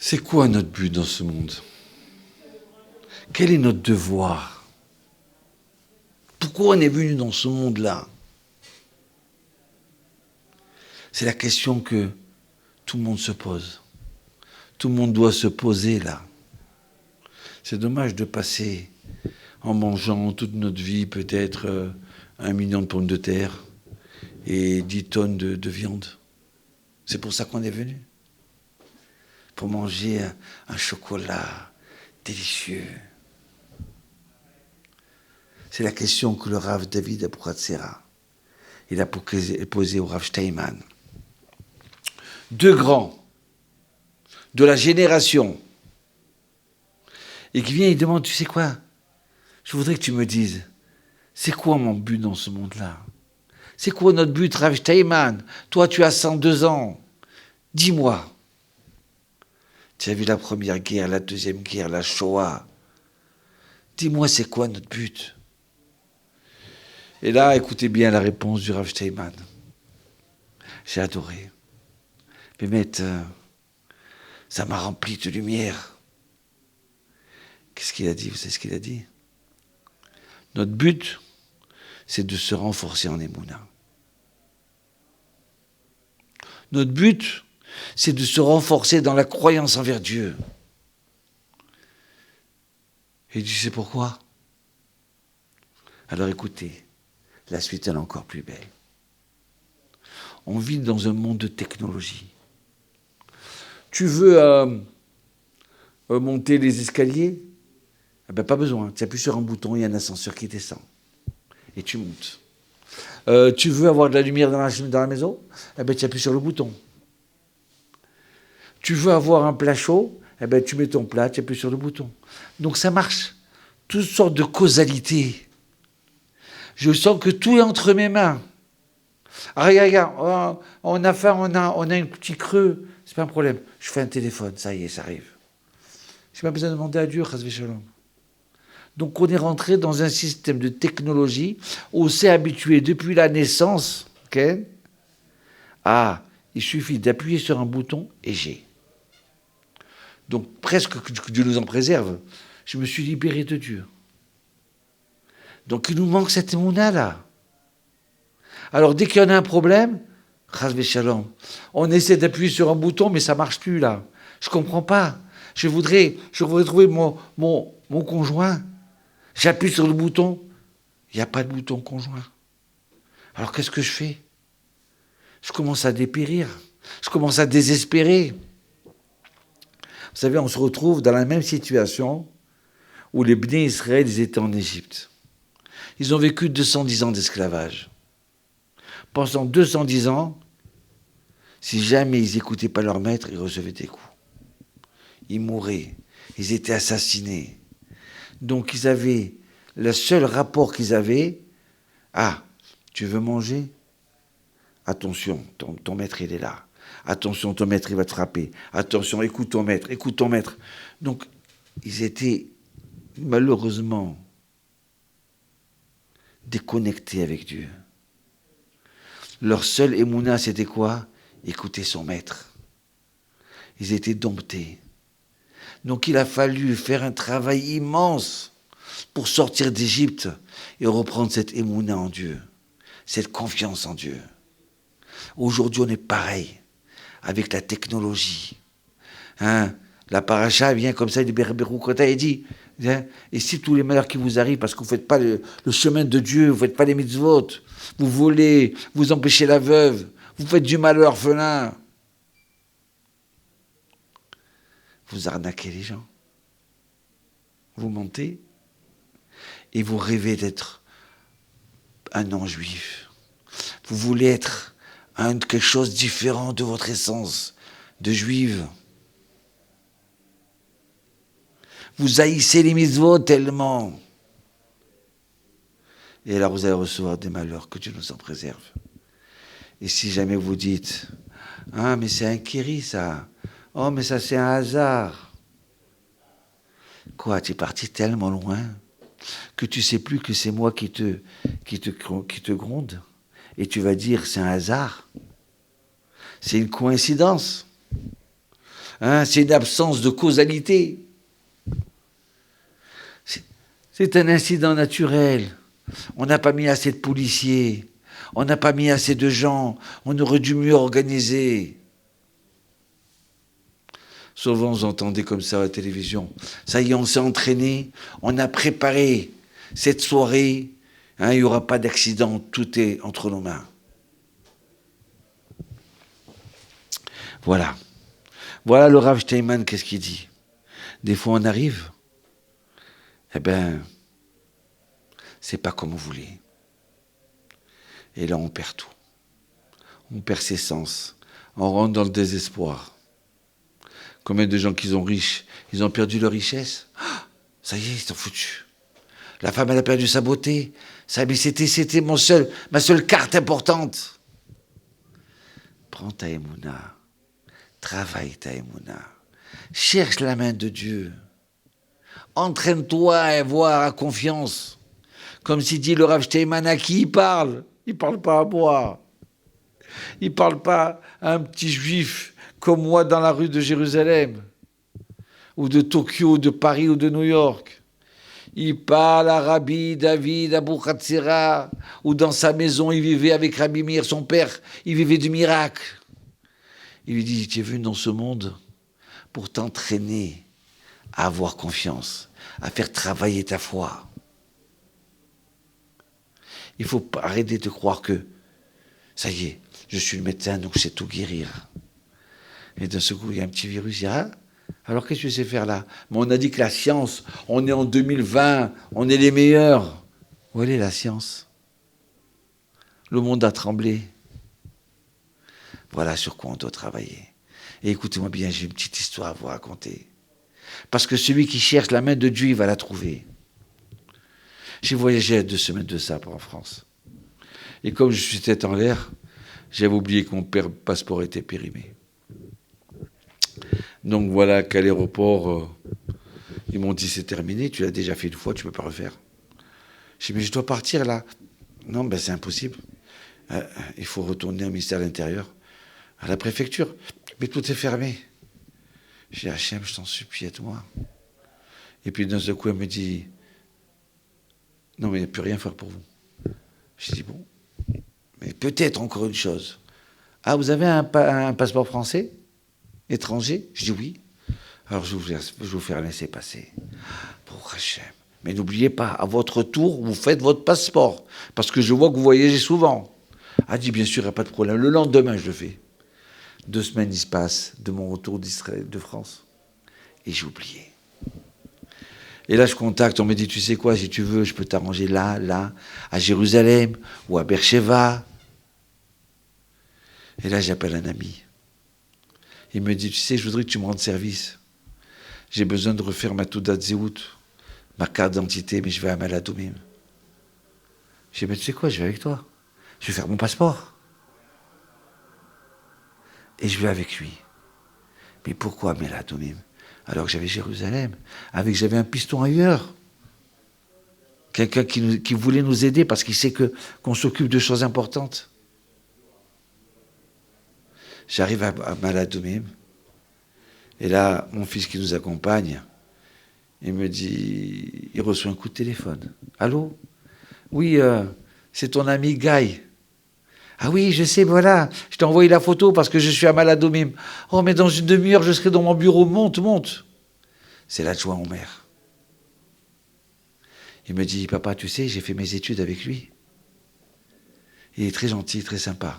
C'est quoi notre but dans ce monde? Quel est notre devoir? Pourquoi on est venu dans ce monde-là? C'est la question que tout le monde se pose. Tout le monde doit se poser là. C'est dommage de passer en mangeant toute notre vie peut-être 1 million de pommes de terre et 10 tonnes de viande. C'est pour ça qu'on est venu. Pour manger un chocolat délicieux. C'est la question que le Rav David Abuhatzera, il a posée au Rav Steinman. 2 grands de la génération et qui vient et demande, tu sais quoi, je voudrais que tu me dises, c'est quoi mon but dans ce monde-là? C'est quoi notre but, Rav Steinman? Toi, tu as 102 ans. Dis-moi. Tu as vu la première guerre, la deuxième guerre, la Shoah. Dis-moi, c'est quoi notre but? Et là, écoutez bien la réponse du Rav Steinman. J'ai adoré. Mais ça m'a rempli de lumière. Qu'est-ce qu'il a dit? Vous savez ce qu'il a dit? Notre but, c'est de se renforcer en Emouna. Notre but, c'est de se renforcer dans la croyance envers Dieu. Et il dit, c'est pourquoi? Alors écoutez, la suite elle est encore plus belle. On vit dans un monde de technologie. Tu veux monter les escaliers? Eh ben, pas besoin. Tu appuies sur un bouton, il y a un ascenseur qui descend. Et tu montes. Tu veux avoir de la lumière dans la maison? Eh ben, tu appuies sur le bouton. Tu veux avoir un plat chaud? Eh ben, tu mets ton plat, tu appuies sur le bouton. Donc ça marche. Toutes sortes de causalités. Je sens que tout est entre mes mains. Ah, regarde, on a faim, on a un petit creux. C'est pas un problème. Je fais un téléphone, ça y est, ça arrive. Je n'ai pas besoin de demander à Dieu, Chas v'Shalom. Donc on est rentré dans un système de technologie où on s'est habitué depuis la naissance, okay, il suffit d'appuyer sur un bouton et j'ai. Donc presque que Dieu nous en préserve, je me suis libéré de Dieu. Donc il nous manque cette émouna là. Alors dès qu'il y en a un problème, Chas v'Shalom, on essaie d'appuyer sur un bouton mais ça ne marche plus là. Je ne comprends pas. Je voudrais trouver mon conjoint. J'appuie sur le bouton, il n'y a pas de bouton conjoint. Alors qu'est-ce que je fais? Je commence à dépérir, je commence à désespérer. Vous savez, on se retrouve dans la même situation où les Bnei Israël, ils étaient en Égypte. Ils ont vécu 210 ans d'esclavage. Pendant 210 ans, si jamais ils n'écoutaient pas leur maître, ils recevaient des coups. Ils mouraient, ils étaient assassinés. Donc ils avaient, le seul rapport qu'ils avaient, tu veux manger? Attention, ton maître il est là. Attention, ton maître il va te frapper. Attention, écoute ton maître. Donc ils étaient malheureusement déconnectés avec Dieu. Leur seul émouna c'était quoi? Écouter son maître. Ils étaient domptés. Donc il a fallu faire un travail immense pour sortir d'Égypte et reprendre cette émouna en Dieu, cette confiance en Dieu. Aujourd'hui, on est pareil avec la technologie. La paracha vient comme ça, il dit, et si tous les malheurs qui vous arrivent parce que vous ne faites pas le chemin de Dieu, vous ne faites pas les mitzvot, vous volez, vous empêchez la veuve, vous faites du mal à l'orphelin, vous arnaquez les gens. Vous mentez et vous rêvez d'être un non-juif. Vous voulez être quelque chose de différent de votre essence de juive. Vous haïssez les mitzvot tellement. Et alors vous allez recevoir des malheurs, que Dieu nous en préserve. Et si jamais vous dites, mais c'est un kéri ça. Oh, mais ça c'est un hasard. Quoi, tu es parti tellement loin que tu sais plus que c'est moi qui te gronde et tu vas dire c'est un hasard, c'est une coïncidence. Hein, c'est une absence de causalité. C'est un incident naturel. On n'a pas mis assez de policiers. On n'a pas mis assez de gens. On aurait dû mieux organiser. Souvent, vous entendez comme ça à la télévision. Ça y est, on s'est entraîné. On a préparé cette soirée. Hein, il n'y aura pas d'accident. Tout est entre nos mains. Voilà. Voilà le Rav Steinman, qu'est-ce qu'il dit. Des fois, on arrive. Eh bien, c'est pas comme vous voulez. Et là, on perd tout. On perd ses sens. On rentre dans le désespoir. Combien de gens qui sont riches, ils ont perdu leur richesse. Ah, ça y est, ils sont foutus. La femme, elle a perdu sa beauté. Ça, mais c'était ma seule carte importante. Prends ta émouna. Travaille ta émouna. Cherche la main de Dieu. Entraîne-toi à voir à confiance. Comme s'il dit le Rav Steinman, à qui il parle? Il ne parle pas à moi. Il ne parle pas à un petit juif comme moi dans la rue de Jérusalem, ou de Tokyo, de Paris ou de New York. Il parle à Rabbi David Abou Khatsira, où dans sa maison il vivait avec Rabbi Meir, son père, il vivait du miracle. Il lui dit, tu es venu dans ce monde pour t'entraîner à avoir confiance, à faire travailler ta foi. Il faut arrêter de croire que, ça y est, je suis le médecin, donc je sais tout guérir. Et d'un seul coup, il y a un petit virus, il dit, ah, alors qu'est-ce que tu sais faire là? Mais on a dit que la science, on est en 2020, on est les meilleurs. Où est la science? Le monde a tremblé. Voilà sur quoi on doit travailler. Et écoutez-moi bien, j'ai une petite histoire à vous raconter. Parce que celui qui cherche la main de Dieu, il va la trouver. J'ai voyagé 2 semaines de ça en France. Et comme je suis tête en l'air, j'avais oublié que mon passeport était périmé. Donc voilà qu'à l'aéroport, ils m'ont dit c'est terminé, tu l'as déjà fait une fois, tu ne peux pas refaire. J'ai dit mais je dois partir là. Non, ben c'est impossible. Il faut retourner au ministère de l'Intérieur, à la préfecture. Mais tout est fermé. J'ai dit Hachem, je t'en supplie, aide-moi. Et puis d'un seul coup, elle me dit non, mais il n'y a plus rien à faire pour vous. J'ai dit bon, mais peut-être encore une chose. Ah, vous avez un passeport français? Étranger? Je dis oui. Alors je vais vous faire laisser passer. Pour Hachem. Mais n'oubliez pas, à votre tour, vous faites votre passeport. Parce que je vois que vous voyagez souvent. Ah, dit bien sûr, il n'y a pas de problème. Le lendemain, je le fais. 2 semaines, il se passe de mon retour d'Israël, de France. Et j'ai oublié. Et là, je contacte, on me dit, tu sais quoi, si tu veux, je peux t'arranger là, à Jérusalem, ou à Beersheba. Et là, j'appelle un ami. Il me dit, tu sais, je voudrais que tu me rendes service. J'ai besoin de refaire ma Toudat Zéhout, ma carte d'identité, mais je vais à Maladoumim. J'ai dit, mais tu sais quoi, je vais avec toi. Je vais faire mon passeport. Et je vais avec lui. Mais pourquoi Maladoumim? Alors que j'avais Jérusalem, j'avais un piston ailleurs. Quelqu'un qui voulait nous aider parce qu'il sait qu'on s'occupe de choses importantes. J'arrive à Maladoumim. Et là, mon fils qui nous accompagne, il me dit, il reçoit un coup de téléphone. Allô? Oui, c'est ton ami Guy. Ah oui, je sais, voilà. Je t'ai envoyé la photo parce que je suis à Maladoumim. Oh, mais dans une demi-heure, je serai dans mon bureau. Monte. C'est l'adjoint au maire. Il me dit, papa, tu sais, j'ai fait mes études avec lui. Il est très gentil, très sympa.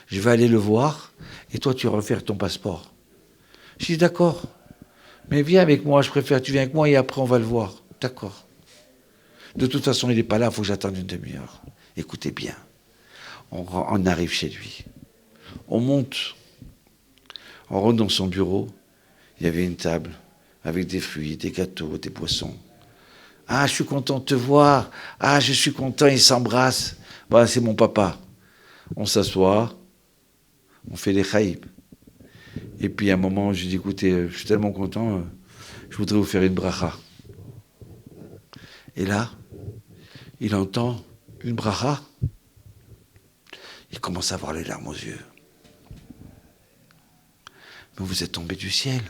Je vais aller le voir et toi, tu vas refaire ton passeport. Je dis, d'accord. Mais viens avec moi, je préfère, tu viens avec moi et après, on va le voir. D'accord. De toute façon, il n'est pas là, il faut que j'attende une demi-heure. Écoutez bien. On arrive chez lui. On monte. On rentre dans son bureau. Il y avait une table avec des fruits, des gâteaux, des boissons. Ah, je suis content de te voir. Ah, je suis content, il s'embrasse. Bah, c'est mon papa. On s'assoit, on fait les chaïbs. Et puis à un moment, je lui dis, écoutez, je suis tellement content, je voudrais vous faire une bracha. Et là, il entend une bracha. Il commence à avoir les larmes aux yeux. Mais vous êtes tombé du ciel.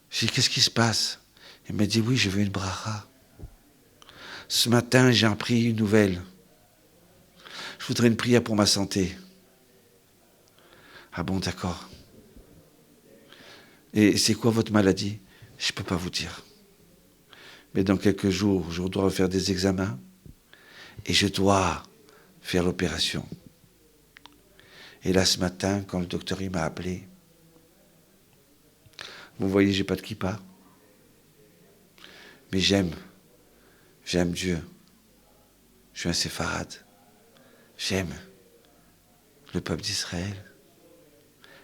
J'ai dit, qu'est-ce qui se passe? Il m'a dit, oui, je veux une bracha. Ce matin, j'ai appris une nouvelle. Je voudrais une prière pour ma santé. Ah bon, d'accord. Et c'est quoi votre maladie? Je ne peux pas vous dire. Mais dans quelques jours, je dois refaire des examens et je dois faire l'opération. Et là, ce matin, quand le docteur il m'a appelé, vous voyez, j'ai pas de kippa. Mais j'aime Dieu. Je suis un séfarade. J'aime le peuple d'Israël.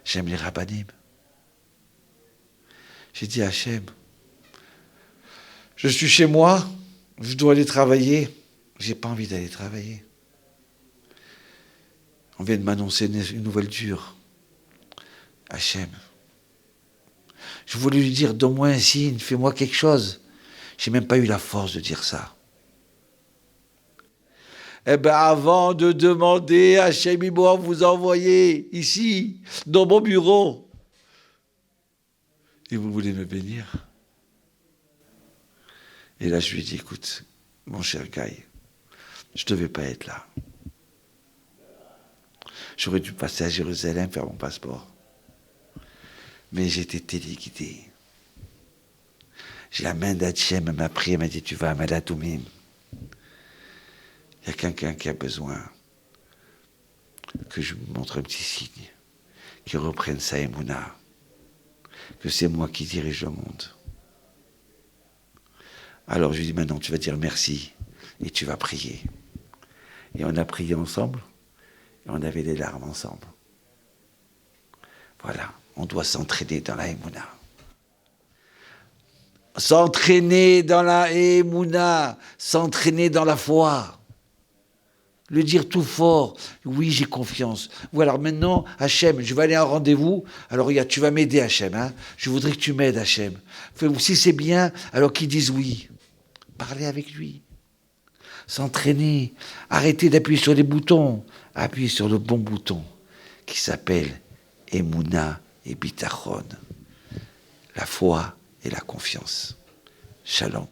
J'aime les rabbanim. J'ai dit à Hachem, je suis chez moi, je dois aller travailler. J'ai pas envie d'aller travailler. On vient de m'annoncer une nouvelle dure. Hachem. Je voulais lui dire, donne-moi un signe, fais-moi quelque chose. J'ai même pas eu la force de dire ça. Eh bien, avant de demander à Hachem, il m'a vous envoyer ici, dans mon bureau. Et vous voulez me bénir? Et là, je lui ai dit, écoute, mon cher Guy, je ne devais pas être là. J'aurais dû passer à Jérusalem, faire mon passeport. Mais j'étais téléguidé. J'ai la main d'Hachem, elle m'a pris, elle m'a dit, tu vas à Malatoumim. Il y a quelqu'un qui a besoin que je lui montre un petit signe, qu'il reprenne sa émouna, que c'est moi qui dirige le monde. Alors je lui dis, maintenant tu vas dire merci et tu vas prier. Et on a prié ensemble et on avait les larmes ensemble. Voilà, on doit s'entraîner dans la émouna. S'entraîner dans la émouna, s'entraîner dans la foi. Le dire tout fort, oui, j'ai confiance. Ou alors maintenant, Hachem, je vais aller à un rendez-vous. Alors regarde, tu vas m'aider, Hachem. Hein, je voudrais que tu m'aides, Hachem. Si c'est bien, alors qu'ils disent oui. Parlez avec lui. S'entraîner. Arrêtez d'appuyer sur les boutons. Appuyez sur le bon bouton qui s'appelle Emouna et Bitachon. La foi et la confiance. Shalom.